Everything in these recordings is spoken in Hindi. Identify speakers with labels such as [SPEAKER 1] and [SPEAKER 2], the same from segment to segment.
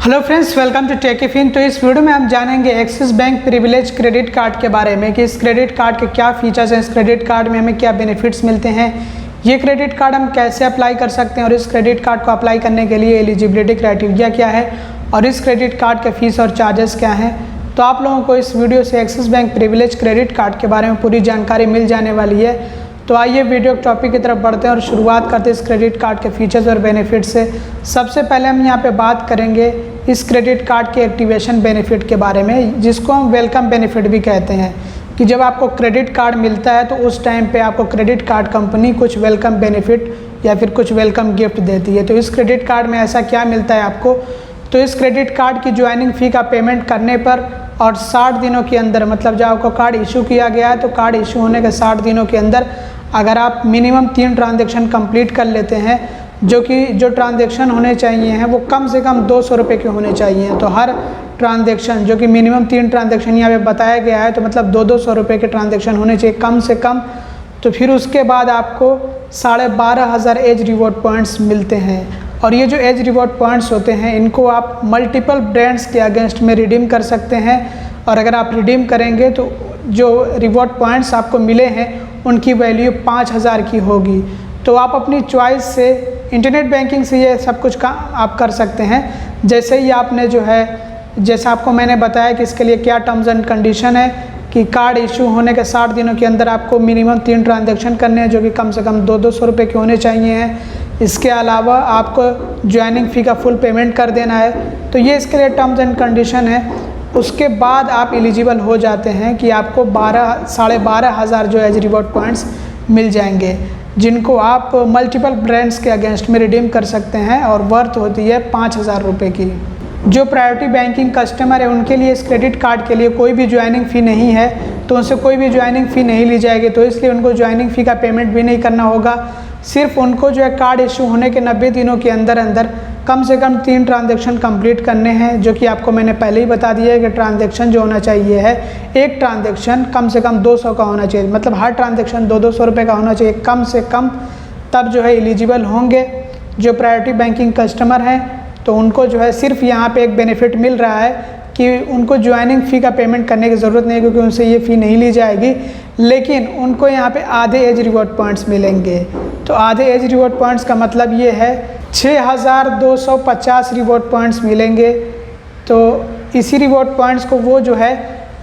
[SPEAKER 1] Hello friends, welcome to Techifin. तो इस वीडियो में हम जानेंगे Axis Bank Privilege credit card के बारे में कि इस क्रेडिट कार्ड के क्या फीचर्स हैं, इस क्रेडिट कार्ड में हमें क्या बेनिफिट्स मिलते हैं, ये क्रेडिट कार्ड हम कैसे अप्लाई कर सकते हैं और इस क्रेडिट कार्ड को अप्लाई करने के लिए एलिजिबिलिटी क्राइटेरिया क्या है और इस क्रेडिट कार्ड के फीस और चार्जेस क्या हैं। तो आप लोगों को इस वीडियो से axis Bank Privilege credit card के बारे में पूरी जानकारी मिल जाने वाली है। तो आइए वीडियो टॉपिक की तरफ बढ़ते हैं और शुरुआत करते हैं इस क्रेडिट कार्ड के फीचर्स और बेनिफिट से। सबसे पहले हम यहाँ पे बात करेंगे इस क्रेडिट कार्ड के एक्टिवेशन बेनिफिट के बारे में, जिसको हम वेलकम बेनिफिट भी कहते हैं कि जब आपको क्रेडिट कार्ड मिलता है तो उस टाइम पे आपको क्रेडिट कार्ड कंपनी कुछ वेलकम बेनिफिट या फिर कुछ वेलकम गिफ्ट देती है। तो इस क्रेडिट कार्ड में ऐसा क्या मिलता है आपको, तो इस क्रेडिट कार्ड की ज्वाइनिंग फ़ी का पेमेंट करने पर और 60 दिनों के अंदर, मतलब जब आपको कार्ड इशू किया गया है तो कार्ड इशू होने के 60 दिनों के अंदर अगर आप मिनिमम 3 ट्रांजेक्शन कंप्लीट कर लेते हैं, जो ट्रांजेक्शन होने चाहिए हैं वो कम से कम 200 रुपये के होने चाहिए। तो हर ट्रांजेक्शन जो कि मिनिमम 3 ट्रांजेक्शन यहाँ पे बताया गया है, तो मतलब 200 रुपये के ट्रांजेक्शन होने चाहिए कम से कम। तो फिर उसके बाद आपको 12,500 एज रिवॉर्ड पॉइंट्स मिलते हैं और ये जो एज रिवॉर्ड पॉइंट्स होते हैं इनको आप मल्टीपल ब्रांड्स के अगेंस्ट में रिडीम कर सकते हैं और अगर आप रिडीम करेंगे तो जो रिवॉर्ड पॉइंट्स आपको मिले हैं उनकी वैल्यू 5,000 की होगी। तो आप अपनी चॉइस से इंटरनेट बैंकिंग से ये सब कुछ का आप कर सकते हैं। जैसे ही आपने जो है, जैसा आपको मैंने बताया कि इसके लिए क्या टर्म्स एंड कंडीशन है कि कार्ड इशू होने के 60 दिनों के अंदर आपको मिनिमम 3 ट्रांजेक्शन करने हैं जो कि कम से कम 200 रुपये के होने चाहिए हैं। इसके अलावा आपको ज्वाइनिंग फ़ी का फुल पेमेंट कर देना है। तो ये इसके लिए टर्म्स एंड कंडीशन है। उसके बाद आप एलिजिबल हो जाते हैं कि आपको 12,500 जो एज रिवॉर्ड पॉइंट्स मिल जाएंगे, जिनको आप मल्टीपल ब्रांड्स के अगेंस्ट में रिडीम कर सकते हैं और वर्थ होती है 5,000 रुपये की। जो प्रायोरिटी बैंकिंग कस्टमर है उनके लिए इस क्रेडिट कार्ड के लिए कोई भी ज्वाइनिंग फ़ी नहीं है, तो उनसे कोई भी ज्वाइनिंग फ़ी नहीं ली जाएगी। तो इसलिए उनको ज्वाइनिंग फ़ी का पेमेंट भी नहीं करना होगा। सिर्फ उनको जो है कार्ड इशू होने के 90 दिनों के अंदर अंदर कम से कम 3 ट्रांजेक्शन कंप्लीट करने हैं, जो कि आपको मैंने पहले ही बता दिया है कि ट्रांजेक्शन जो होना चाहिए है, एक ट्रांजेक्शन कम से कम 200 का होना चाहिए, मतलब हर ट्रांजेक्शन 200 रुपये का होना चाहिए कम से कम। तब जो है एलिजिबल होंगे जो प्रायोरिटी बैंकिंग कस्टमर हैं। तो उनको जो है सिर्फ यहाँ पे एक बेनिफिट मिल रहा है कि उनको ज्वाइनिंग फ़ी का पेमेंट करने की ज़रूरत नहीं है क्योंकि उनसे ये फ़ी नहीं ली जाएगी, लेकिन उनको यहाँ पे आधे एज रिवॉर्ड पॉइंट्स मिलेंगे। तो आधे एज रिवॉर्ड पॉइंट्स का मतलब ये है 6,250 रिवॉर्ड पॉइंट्स मिलेंगे। तो इसी रिवॉर्ड पॉइंट्स को वो जो है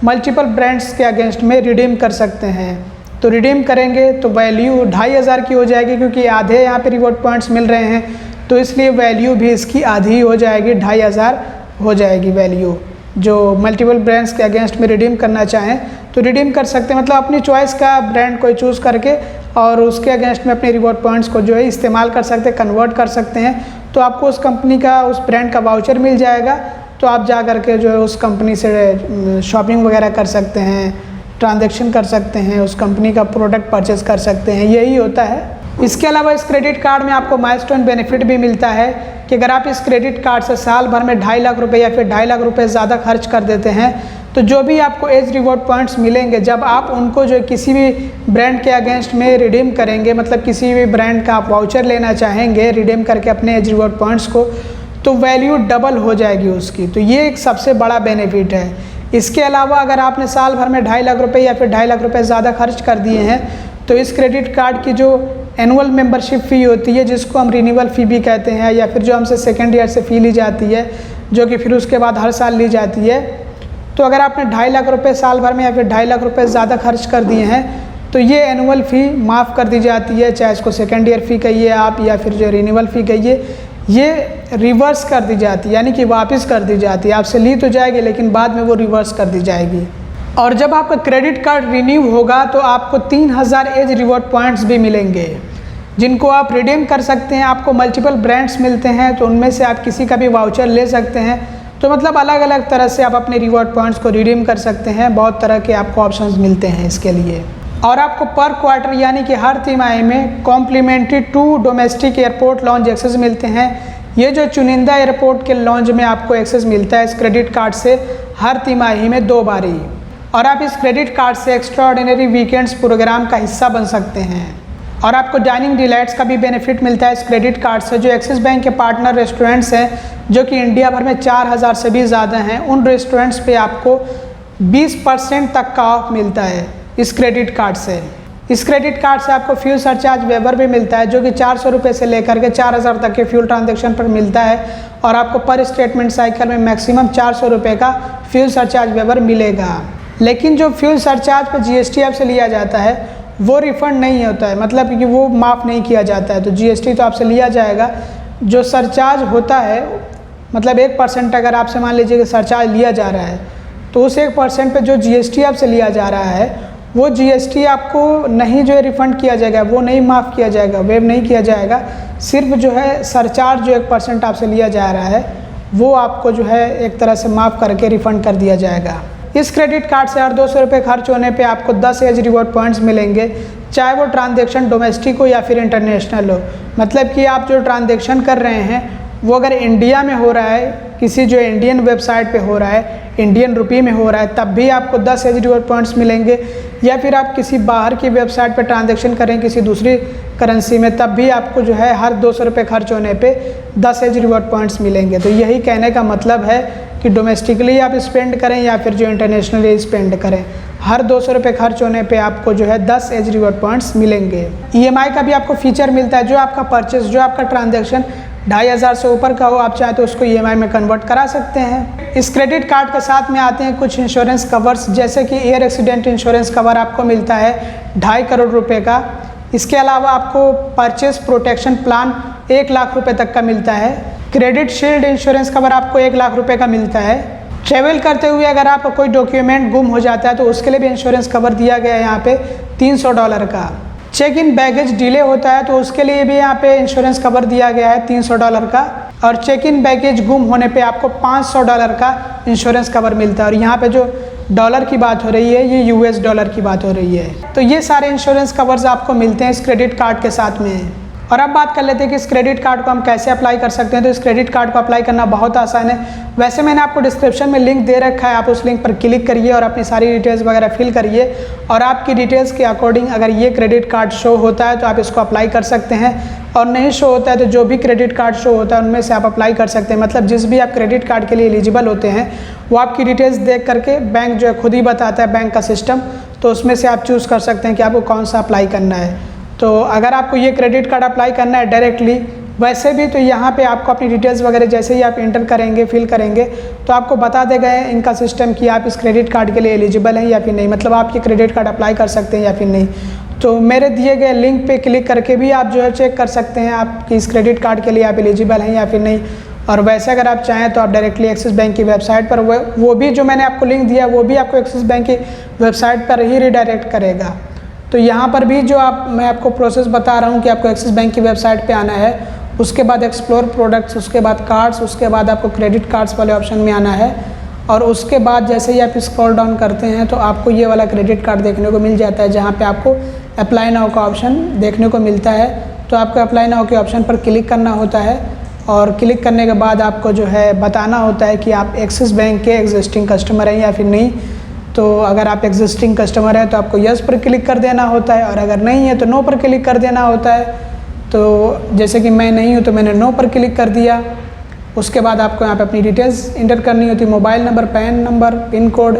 [SPEAKER 1] मल्टीपल ब्रांड्स के अगेंस्ट में रिडीम कर सकते हैं। तो रिडीम करेंगे तो वैल्यू 2,500 की हो जाएगी क्योंकि आधे यहाँ पे रिवॉर्ड पॉइंट्स मिल रहे हैं, तो इसलिए वैल्यू भी इसकी आधी हो जाएगी, 2,500 हो जाएगी वैल्यू। जो मल्टीपल ब्रांड्स के अगेंस्ट में रिडीम करना चाहें तो रिडीम कर सकते हैं, मतलब अपनी चॉइस का ब्रांड कोई चूज़ करके और उसके अगेंस्ट में अपने रिवॉर्ड पॉइंट्स को जो है इस्तेमाल कर सकते हैं, कन्वर्ट कर सकते हैं। तो आपको उस कंपनी का, उस ब्रांड का वाउचर मिल जाएगा। तो आप जा करके जो है उस कंपनी से शॉपिंग वगैरह कर सकते हैं, ट्रांजेक्शन कर सकते हैं, उस कंपनी का प्रोडक्ट परचेज कर सकते हैं, यही होता है। इसके अलावा इस क्रेडिट कार्ड में आपको माइलस्टोन बेनिफिट भी मिलता है कि अगर आप इस क्रेडिट कार्ड से साल भर में 2.5 लाख रुपए या फिर 2.5 लाख रुपए ज़्यादा खर्च कर देते हैं, तो जो भी आपको एज रिवॉर्ड पॉइंट्स मिलेंगे जब आप उनको जो किसी भी ब्रांड के अगेंस्ट में रिडीम करेंगे, मतलब किसी भी ब्रांड का आप वाउचर लेना चाहेंगे रिडीम करके अपने एज रिवॉर्ड पॉइंट्स को, तो वैल्यू डबल हो जाएगी उसकी। तो ये एक सबसे बड़ा बेनिफिट है। इसके अलावा अगर आपने साल भर में 2.5 लाख रुपये या फिर 2.5 लाख रुपये ज़्यादा खर्च कर दिए हैं, तो इस क्रेडिट कार्ड की जो एनुअल मेंबरशिप फ़ी होती है, जिसको हम रिन्यूअल फ़ी भी कहते हैं, या फिर जो हमसे सेकेंड ईयर से फ़ी ली जाती है जो कि फिर उसके बाद हर साल ली जाती है, तो अगर आपने 2.5 लाख रुपये साल भर में या फिर 2.5 लाख रुपये ज़्यादा खर्च कर दिए हैं तो ये एनुअल फ़ी माफ़ कर दी जाती है, चाहे इसको सेकेंड ईयर फ़ी कहिए आप या फिर जो रिन्यूअल फ़ी कहिए, ये रिवर्स कर दी जाती है, यानी कि वापस कर दी जाती है। आपसे ली तो जाएगी लेकिन बाद में वो रिवर्स कर दी जाएगी। और जब आपका क्रेडिट कार्ड रिन्यू होगा तो आपको 3,000 एज रिवॉर्ड पॉइंट्स भी मिलेंगे, जिनको आप रिडीम कर सकते हैं। आपको मल्टीपल ब्रांड्स मिलते हैं, तो उनमें से आप किसी का भी वाउचर ले सकते हैं। तो मतलब अलग अलग तरह से आप अपने रिवॉर्ड पॉइंट्स को रिडीम कर सकते हैं। बहुत तरह के आपको ऑप्शंस मिलते हैं इसके लिए। और आपको पर क्वार्टर यानी कि हर तिमाही में complimentary 2 domestic airport lounge access मिलते हैं। ये जो चुनिंदा एयरपोर्ट के लॉन्च में आपको एक्सेस मिलता है इस क्रेडिट कार्ड से हर तिमाही में 2 बारी। और आप इस क्रेडिट कार्ड से एक्स्ट्रा ऑर्डिनरी वीकेंड्स प्रोग्राम का हिस्सा बन सकते हैं। और आपको डाइनिंग डिलाइट्स का भी बेनिफिट मिलता है इस क्रेडिट कार्ड से। जो एक्सिस बैंक के पार्टनर रेस्टोरेंट्स हैं जो कि इंडिया भर में 4000 से भी ज़्यादा हैं, उन रेस्टोरेंट्स पे आपको 20% तक का ऑफ मिलता है इस क्रेडिट कार्ड से। इस क्रेडिट कार्ड से आपको फ्यूल सरचार्ज वेबर भी मिलता है जो कि 400 रुपये से लेकर के 4000 तक के फ्यूल ट्रांजैक्शन पर मिलता है, और आपको पर स्टेटमेंट साइकिल में मैक्सिमम 400 रुपये का फ्यूल सरचार्ज वेबर मिलेगा। लेकिन जो फ्यूल सरचार्ज पर GST आपसे लिया जाता है वो रिफ़ंड नहीं होता है, मतलब कि वो माफ़ नहीं किया जाता है। तो GST तो आपसे लिया जाएगा, जो सरचार्ज होता है मतलब 1% अगर आपसे मान लीजिए कि सरचार्ज लिया जा रहा है तो उस 1% पे जो GST आपसे लिया जा रहा है वो GST आपको नहीं जो है रिफ़ंड किया जाएगा, वो नहीं माफ़ किया जाएगा, वेव नहीं किया जाएगा। सिर्फ जो है सरचार्ज जो 1% आपसे लिया जा रहा है वो आपको जो है एक तरह से माफ़ करके रिफ़ंड कर दिया जाएगा। इस क्रेडिट कार्ड से हर 200 रुपये खर्च होने पे आपको 10 एज रिवॉर्ड पॉइंट्स मिलेंगे, चाहे वो ट्रांजैक्शन डोमेस्टिक हो या फिर इंटरनेशनल हो। मतलब कि आप जो ट्रांजैक्शन कर रहे हैं वो अगर इंडिया में हो रहा है, किसी जो इंडियन वेबसाइट पे हो रहा है, इंडियन रुपये में हो रहा है, तब भी आपको 10 एज रिवॉर्ड पॉइंट्स मिलेंगे, या फिर आप किसी बाहर की वेबसाइट पे ट्रांजैक्शन करें किसी दूसरी करेंसी में, तब भी आपको जो है हर 200 रुपये खर्च होने पे 10 एज रिवॉर्ड पॉइंट्स मिलेंगे। तो यही कहने का मतलब है कि डोमेस्टिकली आप स्पेंड करें या फिर जो इंटरनेशनली स्पेंड करें, हर 200 रुपये खर्च होने पे आपको जो है 10 एज रिवॉर्ड पॉइंट्स मिलेंगे। EMI का भी आपको फीचर मिलता है, जो आपका परचेस, जो आपका ट्रांजैक्शन 2500 से ऊपर का हो, आप चाहे तो उसको EMI में कन्वर्ट करा सकते हैं। इस क्रेडिट कार्ड के साथ में आते हैं कुछ इंश्योरेंस कवर्स, जैसे कि एयर एक्सीडेंट इंश्योरेंस कवर आपको मिलता है 2.5 करोड़ रुपये का। इसके अलावा आपको परचेस प्रोटेक्शन प्लान 1 लाख रुपये तक का मिलता है। क्रेडिट शील्ड इंश्योरेंस कवर आपको 1 लाख रुपये का मिलता है। ट्रेवल करते हुए अगर आपका कोई डॉक्यूमेंट गुम हो जाता है तो उसके लिए भी इंश्योरेंस कवर दिया गया है यहाँ पे $300 का। चेक इन बैगेज डिले होता है तो उसके लिए भी यहाँ पे इंश्योरेंस कवर दिया गया है $300 का। और चेक इन बैगेज गुम होने पे आपको $500 का इंश्योरेंस कवर मिलता है। और यहाँ पे जो डॉलर की बात हो रही है ये US डॉलर की बात हो रही है। तो ये सारे इंश्योरेंस कवर्स आपको मिलते हैं इस क्रेडिट कार्ड के साथ में। और अब बात कर लेते हैं कि इस क्रेडिट कार्ड को हम कैसे अप्लाई कर सकते हैं। तो इस क्रेडिट कार्ड को अप्लाई करना बहुत आसान है। वैसे मैंने आपको डिस्क्रिप्शन में लिंक दे रखा है, आप उस लिंक पर क्लिक करिए और अपनी सारी डिटेल्स वगैरह फिल करिए, और आपकी डिटेल्स के अकॉर्डिंग अगर ये क्रेडिट कार्ड शो होता है तो आप इसको अप्लाई कर सकते हैं, और नहीं शो होता है तो जो भी क्रेडिट कार्ड शो होता है उनमें से आप अप्लाई कर सकते हैं। मतलब जिस भी आप क्रेडिट कार्ड के लिए एलिजिबल होते हैं वो आपकी डिटेल्स देख करके बैंक जो है खुद ही बताता है, बैंक का सिस्टम, तो उसमें से आप चूज़ कर सकते हैं कि आपको कौन सा अप्लाई करना है। तो अगर आपको ये क्रेडिट कार्ड अप्लाई करना है डायरेक्टली, वैसे भी तो यहाँ पे आपको अपनी डिटेल्स वगैरह जैसे ही आप इंटर करेंगे, फिल करेंगे, तो आपको बता देगा इनका सिस्टम कि आप इस क्रेडिट कार्ड के लिए एलिजिबल हैं या फिर नहीं, मतलब आप ये क्रेडिट कार्ड अप्लाई कर सकते हैं या फिर नहीं। तो मेरे दिए गए लिंक पे क्लिक करके भी आप जो है चेक कर सकते हैं आप कि इस क्रेडिट कार्ड के लिए आप एलिजिबल हैं या फिर नहीं। और वैसे अगर आप चाहें तो आप डायरेक्टली एक्सिस बैंक की वेबसाइट पर, वो भी जो मैंने आपको लिंक दिया वो भी आपको एक्सिस बैंक की वेबसाइट पर ही रिडायरेक्ट करेगा। तो यहाँ पर भी जो मैं आपको प्रोसेस बता रहा हूँ कि आपको एक्सिस बैंक की वेबसाइट पे आना है, उसके बाद एक्सप्लोर प्रोडक्ट्स, उसके बाद कार्ड्स, उसके बाद आपको क्रेडिट कार्ड्स वाले ऑप्शन में आना है, और उसके बाद जैसे ही आप स्क्रॉल डाउन करते हैं तो आपको ये वाला क्रेडिट कार्ड देखने को मिल जाता है, जहाँ पे आपको अप्लाई नाउ का ऑप्शन देखने को मिलता है। तो आपको अप्लाई नाउ के ऑप्शन पर क्लिक करना होता है, और क्लिक करने के बाद आपको जो है बताना होता है कि आप एक्सिस बैंक के एग्जिस्टिंग कस्टमर हैं या फिर नहीं। तो अगर आप एग्जिस्टिंग कस्टमर हैं तो आपको यस पर क्लिक कर देना होता है, और अगर नहीं है तो नो पर क्लिक कर देना होता है। तो जैसे कि मैं नहीं हूँ तो मैंने नो पर क्लिक कर दिया। उसके बाद आपको यहाँ पे अपनी डिटेल्स इंटर करनी होती है, mobile number, pan number, pin code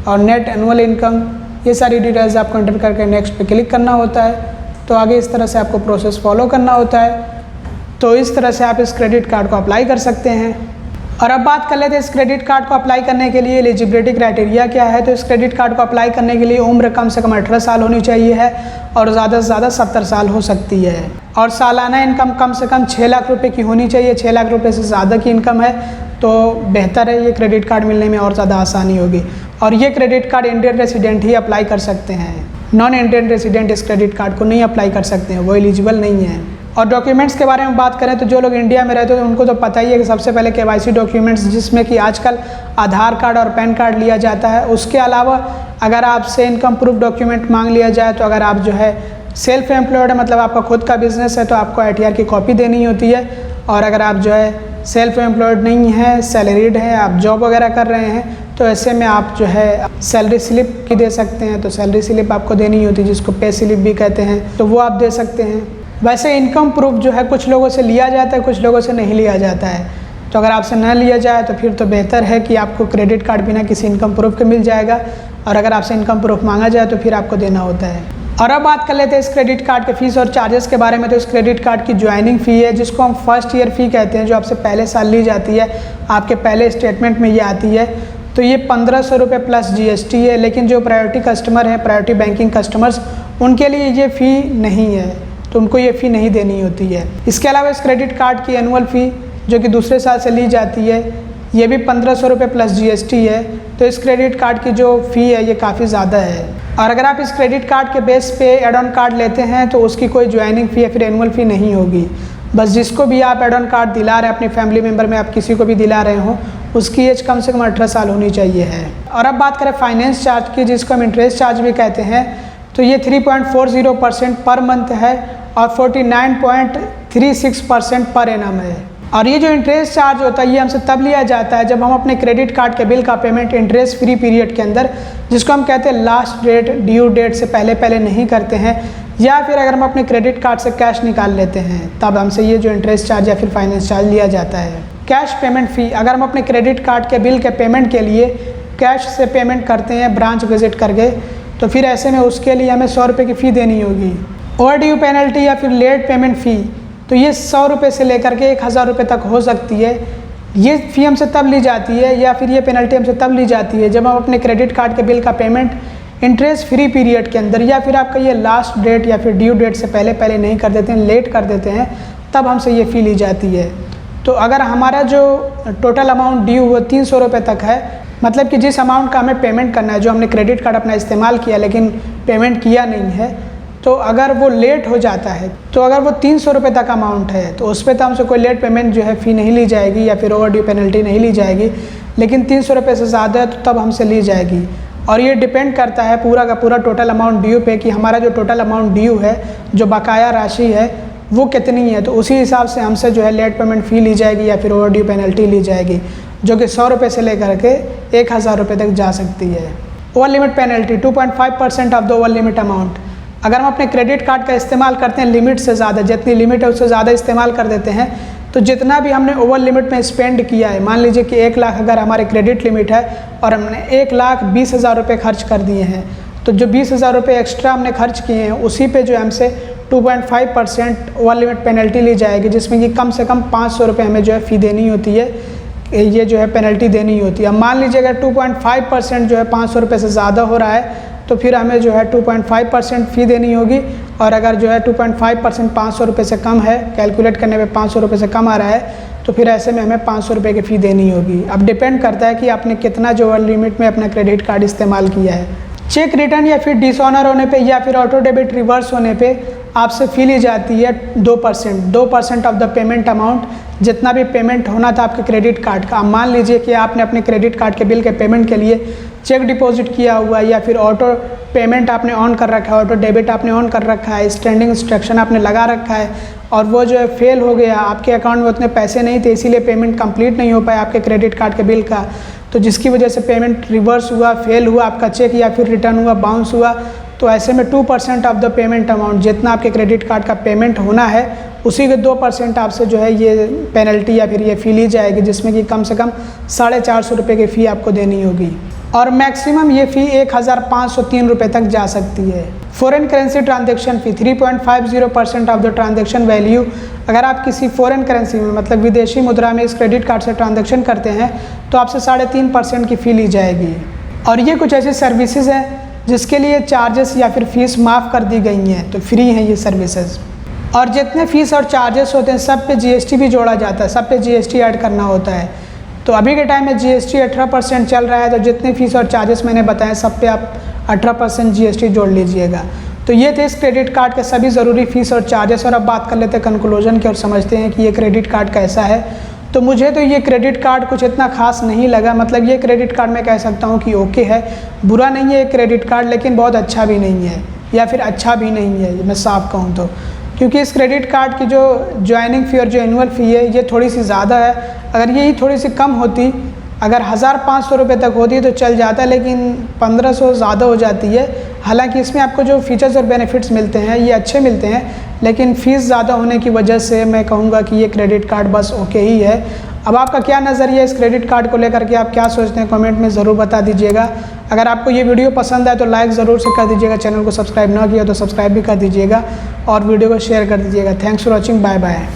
[SPEAKER 1] और नेट एनुअल इनकम, ये सारी डिटेल्स आपको इंटर करके नेक्स्ट पे क्लिक करना होता है। तो आगे इस तरह से आपको प्रोसेस फॉलो करना होता है। तो इस तरह से आप इस क्रेडिट कार्ड को अप्लाई कर सकते हैं। और अब बात कर लेते हैं इस क्रेडिट कार्ड को अप्लाई करने के लिए एलिजिबिलिटी क्राइटेरिया क्या है। तो इस क्रेडिट कार्ड को अप्लाई करने के लिए उम्र कम से कम 18 साल होनी चाहिए है, और ज़्यादा से ज़्यादा 70 साल हो सकती है। और सालाना इनकम कम से कम 6 लाख रुपए की होनी चाहिए। 6 लाख रुपए से ज़्यादा की इनकम है तो बेहतर है, ये क्रेडिट कार्ड मिलने में और ज़्यादा आसानी होगी। और ये क्रेडिट कार्ड इंडियन रेसिडेंट ही अप्लाई कर सकते हैं, नॉन इंडियन रेसिडेंट इस क्रेडिट कार्ड को नहीं अप्लाई कर सकते हैं, वो एलिजिबल नहीं है। और डॉक्यूमेंट्स के बारे में बात करें तो जो लोग इंडिया में रहते हैं उनको तो पता ही है कि सबसे पहले KYC डॉक्यूमेंट्स, जिसमें कि आजकल आधार कार्ड और पैन कार्ड लिया जाता है। उसके अलावा अगर आपसे इनकम प्रूफ डॉक्यूमेंट मांग लिया जाए तो अगर आप जो है सेल्फ एम्प्लॉयड है, मतलब आपका खुद का बिजनेस है, तो आपको ITR की कॉपी देनी होती है। और अगर आप जो है सेल्फ एम्प्लॉयड नहीं है, सैलरीड है, आप जॉब वगैरह कर रहे हैं, तो ऐसे में आप जो है सैलरी स्लिप की दे सकते हैं, तो सैलरी स्लिप आपको देनी होती है जिसको पे स्लिप भी कहते हैं, तो वो आप दे सकते हैं। वैसे इनकम प्रूफ जो है कुछ लोगों से लिया जाता है, कुछ लोगों से नहीं लिया जाता है, तो अगर आपसे न लिया जाए तो फिर तो बेहतर है कि आपको क्रेडिट कार्ड बिना किसी इनकम प्रूफ के मिल जाएगा, और अगर आपसे इनकम प्रूफ मांगा जाए तो फिर आपको देना होता है। और अब बात कर लेते हैं इस क्रेडिट कार्ड के फीस और चार्जेस के बारे में। तो इस क्रेडिट कार्ड की ज्वाइनिंग फ़ी है जिसको हम फर्स्ट ईयर फ़ी कहते हैं, जो आपसे पहले साल ली जाती है, आपके पहले स्टेटमेंट में ये आती है। तो ये 1500 रुपये प्लस GST है, लेकिन जो प्रायोरिटी कस्टमर हैं, प्रायोरिटी बैंकिंग कस्टमर्स, उनके लिए ये फ़ी नहीं है, तो उनको ये फ़ी नहीं देनी होती है। इसके अलावा इस क्रेडिट कार्ड की एनुअल फ़ी जो कि दूसरे साल से ली जाती है, ये भी 1500 रुपये प्लस GST है। तो इस क्रेडिट कार्ड की जो फ़ी है ये काफ़ी ज़्यादा है। और अगर आप इस क्रेडिट कार्ड के बेस पे एड ऑन कार्ड लेते हैं तो उसकी कोई ज्वाइनिंग फ़ी या फिर एनुअल फ़ी नहीं होगी। बस जिसको भी आप एड ऑन कार्ड दिला रहे हैं, अपनी फैमिली मेम्बर में आप किसी को भी दिला रहे हो, उसकी एज कम से कम 18 साल होनी चाहिए है। और अब बात करें फाइनेंस चार्ज की, जिसको हम इंटरेस्ट चार्ज भी कहते हैं, तो ये 3.40% पर मंथ है और 49.36% पर एनम है। और ये जो इंटरेस्ट चार्ज होता है ये हमसे तब लिया जाता है जब हम अपने क्रेडिट कार्ड के बिल का पेमेंट इंटरेस्ट फ्री पीरियड के अंदर, जिसको हम कहते हैं लास्ट डेट, ड्यू डेट से पहले नहीं करते हैं, या फिर अगर हम अपने क्रेडिट कार्ड से कैश निकाल लेते हैं तब हमसे ये जो इंटरेस्ट चार्ज या फिर फाइनेंस चार्ज लिया जाता है। कैश पेमेंट फ़ी, अगर हम अपने क्रेडिट कार्ड के बिल के पेमेंट के लिए कैश से पेमेंट करते हैं ब्रांच विजिट करके, तो फिर ऐसे में उसके लिए हमें 100 रुपये की फ़ी देनी होगी। ओवरड्यू पेनल्टी या फिर लेट पेमेंट फ़ी, तो ये 100 रुपये से लेकर के 1000 रुपये तक हो सकती है। ये फ़ी हमसे तब ली जाती है या फिर ये पेनल्टी हमसे तब ली जाती है जब हम अपने क्रेडिट कार्ड के बिल का पेमेंट इंटरेस्ट फ्री पीरियड के अंदर, या फिर आपका ये लास्ट डेट या फिर ड्यू डेट से पहले नहीं कर देते हैं, लेट कर देते हैं, तब हमसे ये फ़ी ली जाती है। तो अगर हमारा जो टोटल अमाउंट ड्यू वो 300 रुपये तक है, मतलब कि जिस अमाउंट का हमें पेमेंट करना है, जो हमने क्रेडिट कार्ड अपना इस्तेमाल किया लेकिन पेमेंट किया नहीं है, तो अगर वो लेट हो जाता है, तो अगर वो 300 रुपये तक अमाउंट है तो उस पर तो हमसे कोई लेट पेमेंट जो है फ़ी नहीं ली जाएगी या फिर ओवरड्यू पेनल्टी नहीं ली जाएगी, लेकिन 300 रुपये से ज़्यादा है तो तब हमसे ली जाएगी। और ये डिपेंड करता है पूरा का पूरा टोटल अमाउंट ड्यू पे, कि हमारा जो टोटल अमाउंट ड्यू है, जो बकाया राशि है वो कितनी है, तो उसी हिसाब से हमसे जो है लेट पेमेंट फ़ी ली जाएगी या फिर ओवरड्यू पेनल्टी ली जाएगी, जो कि 100 रुपये से लेकर के 1000 रुपये तक जा सकती है। Over limit penalty 2.5% of the over limit amount. अगर हम अपने क्रेडिट कार्ड का इस्तेमाल करते हैं लिमिट से ज़्यादा, जितनी लिमिट है उससे ज़्यादा इस्तेमाल कर देते हैं, तो जितना भी हमने ओवर लिमिट में स्पेंड किया है, मान लीजिए कि 1 लाख अगर हमारे क्रेडिट लिमिट है और हमने 1,20,000 रुपये खर्च कर दिए हैं, तो जो 20,000 रुपये एक्स्ट्रा हमने खर्च किए हैं उसी पे जो हमसे 2.5% ओवर लिमिट पेनल्टी ली जाएगी, जिसमें कि कम से कम 500 रुपये हमें जो है फ़ी देनी होती है, ये जो है पेनल्टी देनी होती है। अब मान लीजिए अगर 2.5% जो है 500 रुपये से ज़्यादा हो रहा है तो फिर हमें जो है 2.5% फ़ी देनी होगी, और अगर जो है 2.5% 500 रुपये से कम है, कैलकुलेट करने में 500 रुपये से कम आ रहा है, तो फिर ऐसे में हमें 500 रुपये की फ़ी देनी होगी। अब डिपेंड करता है कि आपने कितना जो ओवर लिमिट में अपना क्रेडिट कार्ड इस्तेमाल किया है। चेक रिटर्न या फिर डिसऑनर होने पे या फिर ऑटो डेबिट रिवर्स होने पे आपसे फ़ी ली जाती है 2% ऑफ द पेमेंट अमाउंट, जितना भी पेमेंट होना था आपके क्रेडिट कार्ड का। मान लीजिए कि आपने अपने क्रेडिट कार्ड के बिल के पेमेंट के लिए चेक डिपॉजिट किया हुआ है या फिर ऑटो पेमेंट आपने ऑन कर रखा है, ऑटो डेबिट आपने ऑन कर रखा है, स्टैंडिंग इंस्ट्रक्शन आपने लगा रखा है, और वो जो है फेल हो गया, आपके अकाउंट में उतने पैसे नहीं थे, इसीलिए पेमेंट कंप्लीट नहीं हो पाया आपके क्रेडिट कार्ड के बिल का, तो जिसकी वजह से पेमेंट रिवर्स हुआ, फेल हुआ आपका चेक, या फिर रिटर्न हुआ, बाउंस हुआ, तो ऐसे में 2% ऑफ द पेमेंट अमाउंट, जितना आपके क्रेडिट कार्ड का पेमेंट होना है उसी के 2% आपसे जो है ये पेनल्टी या फिर ये फ़ी ली जाएगी, जिसमें कि कम से कम 450 रुपये की फ़ी आपको देनी होगी, और मैक्सिमम ये फ़ी 1503 रुपये तक जा सकती है। Foreign currency transaction fee 3.50% of the transaction value. अगर आप किसी फॉरेन करेंसी में, मतलब विदेशी मुद्रा में इस क्रेडिट कार्ड से ट्रांजैक्शन करते हैं तो आपसे 3.5% की फ़ी ली जाएगी। और ये कुछ ऐसी सर्विसेज हैं जिसके लिए चार्जेस या फिर फ़ीस माफ़ कर दी गई हैं, तो फ्री हैं ये सर्विसेज। और जितने फ़ीस और चार्जेस होते हैं सब पे GST भी जोड़ा जाता है, सब पे GST ऐड करना होता है। तो अभी के टाइम में GST 18% चल रहा है, तो जितने फ़ीस और चार्जेस मैंने बताए सब पे आप 18% GST जोड़ लीजिएगा। तो ये थे इस क्रेडिट कार्ड के सभी ज़रूरी फ़ीस और चार्जेस। और अब बात कर लेते हैं कंक्लूजन की और समझते हैं कि ये क्रेडिट कार्ड कैसा है। तो मुझे तो ये क्रेडिट कार्ड कुछ इतना खास नहीं लगा, मतलब ये क्रेडिट कार्ड मैं कह सकता हूँ कि ओके है, बुरा नहीं है ये क्रेडिट कार्ड, लेकिन बहुत अच्छा भी नहीं है या फिर अच्छा भी नहीं है, मैं साफ कहूँ तो। क्योंकि इस क्रेडिट कार्ड की जो ज्वाइनिंग फ़ी और जो एनुअल फ़ी है ये थोड़ी सी ज़्यादा है। अगर यही थोड़ी सी कम होती अगर 1500 रुपये तक होती तो चल जाता, लेकिन 1500 ज़्यादा हो जाती है। हालांकि इसमें आपको जो फीचर्स और बेनिफिट्स मिलते हैं ये अच्छे मिलते हैं, लेकिन फ़ीस ज़्यादा होने की वजह से मैं कहूँगा कि ये क्रेडिट कार्ड बस ओके ही है। अब आपका क्या नज़रिया इस क्रेडिट कार्ड को लेकर के, आप क्या सोचते हैं कमेंट में ज़रूर बता दीजिएगा। अगर आपको ये वीडियो पसंद आए तो लाइक ज़रूर से कर दीजिएगा, चैनल को सब्सक्राइब ना किया तो सब्सक्राइब भी कर दीजिएगा और वीडियो को शेयर कर दीजिएगा। Thanks for watching, bye bye.